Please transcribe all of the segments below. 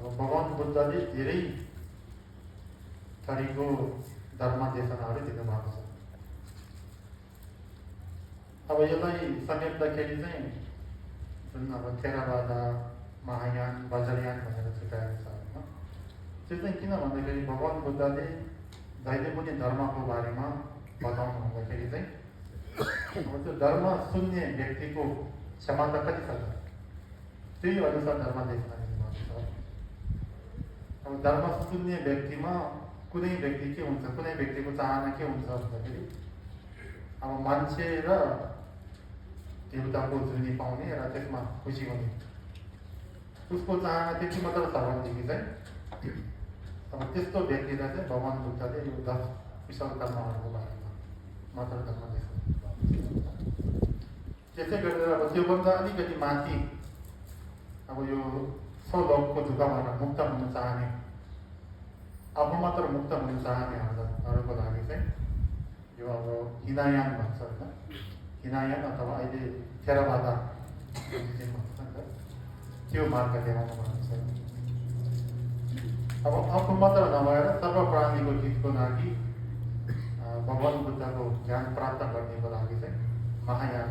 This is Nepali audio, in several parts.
भगवान बुद्धले धेरै थरीको धर्म देशनाहरू दिनुभएको छ। अब यसलाई समेट्दाखेरि चाहिँ जुन अब थेरावाद, महायान, वज्रयान भनेर छुट्याएको छ होइन। त्यो चाहिँ किन भन्दाखेरि भगवान बुद्धले जहिले पनि धर्मको बारेमा बताउनु हुँदाखेरि चाहिँ अब त्यो धर्म सुन्ने व्यक्तिको क्षमता कति छ त्यही अनुसार धर्म देशना दिनुभएको छ। अब धर्म सुन्ने व्यक्तिमा कुनै व्यक्ति के हुन्छ, कुनै व्यक्तिको चाहना के हुन्छ भन्दाखेरि अब मान्छे र देवताको जुनी पाउने र त्यसमा खुसी हुने उसको चाहना त्यति मात्र छ भनेदेखि चाहिँ अब त्यस्तो व्यक्तिलाई चाहिँ भगवान बुद्धले यो 10 कुशल कर्महरूको बारेमा मात्र धर्म देखाउनु। त्यसै गरेर अब त्योभन्दा अलिकति माथि अब यो स्वलोकको दुःखबाट मुक्त हुन चाहने, आफू मात्र मुक्त हुन चाहनेहरूको लागि चाहिँ यो अब हिनायान भन्छ होइन। हिनायान अथवा अहिले थेरावाद भन्छ नि त, त्यो मार्ग देखाउनु भएको छ। अब आफू मात्र नभएर सर्व प्राणीको हितको लागि भगवान बुद्धको ज्ञान प्राप्त गर्नेको लागि चाहिँ महायान।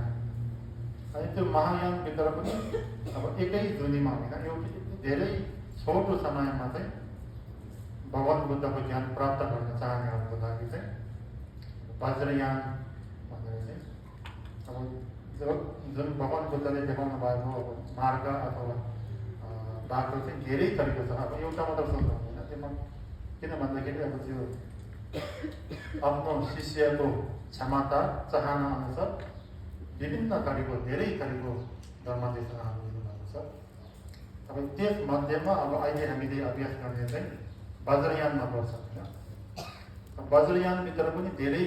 अनि त्यो महायानभित्र पनि अब एकै जुनीमा होइन, यो धेरै छोटो समयमा चाहिँ भगवान बुद्धको ज्ञान प्राप्त गर्न चाहनेहरूको लागि चाहिँ वज्रयान भनेर चाहिँ अब जुन भगवान बुद्धले देखाउनु भएको अब मार्ग अथवा बाटो चाहिँ धेरै तरिका छ। अब एउटा मात्र सोच्नु हुँदैन त्यसमा, किन भन्दाखेरि अब त्यो आफ्नो शिष्यको क्षमता चाहना अनुसार विभिन्न थरीको धेरै थरीको धर्म देशनाहरू दिनुभएको छ। अब त्यस मध्येमा अब अहिले हामीले अभ्यास गर्ने चाहिँ वज्रयानमा पर्छ होइन। वज्रयानभित्र पनि धेरै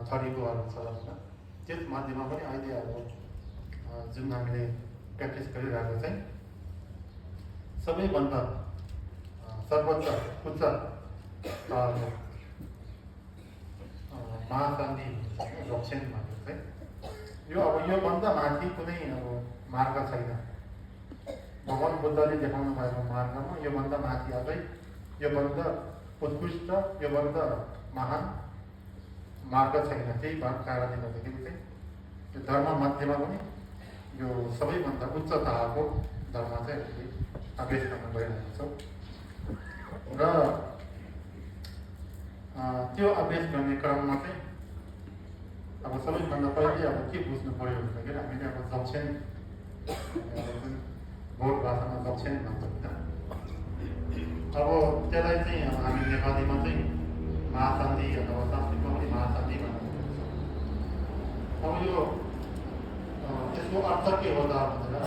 थरीकोहरू छ होइन। त्यस मध्येमा पनि अहिले अब जुन हामीले प्र्याक्टिस गरिरहेको चाहिँ सबैभन्दा सर्वोच्च उच्च महासन्धि लक्षण भनेको चाहिँ यो अब योभन्दा माथि कुनै अब मार्ग छैन। भगवान बुद्धले देखाउनु भएको मार्गमा योभन्दा माथि अझै योभन्दा उत्कृष्ट, योभन्दा महान मार्ग छैन। त्यही कारणले गर्दाखेरि चाहिँ त्यो धर्म मध्येमा पनि यो सबैभन्दा उच्च तहको धर्म चाहिँ हामीले अभ्यास गर्न गइरहेको छौँ। र त्यो अभ्यास गर्ने क्रममा चाहिँ अब सबैभन्दा पहिले अब के बुझ्नु पऱ्यो भन्दाखेरि हामीले अब दक्षिण जुन बोर्ड भाषामा दक्षिण भन्छौँ होइन। अब त्यसलाई चाहिँ अब हामी नेपालीमा चाहिँ महासन्धि अथवा संस्कृतमा पनि महासन्धि भनेर भन्छौँ। अब यो यसको अर्थ के हो त भनेर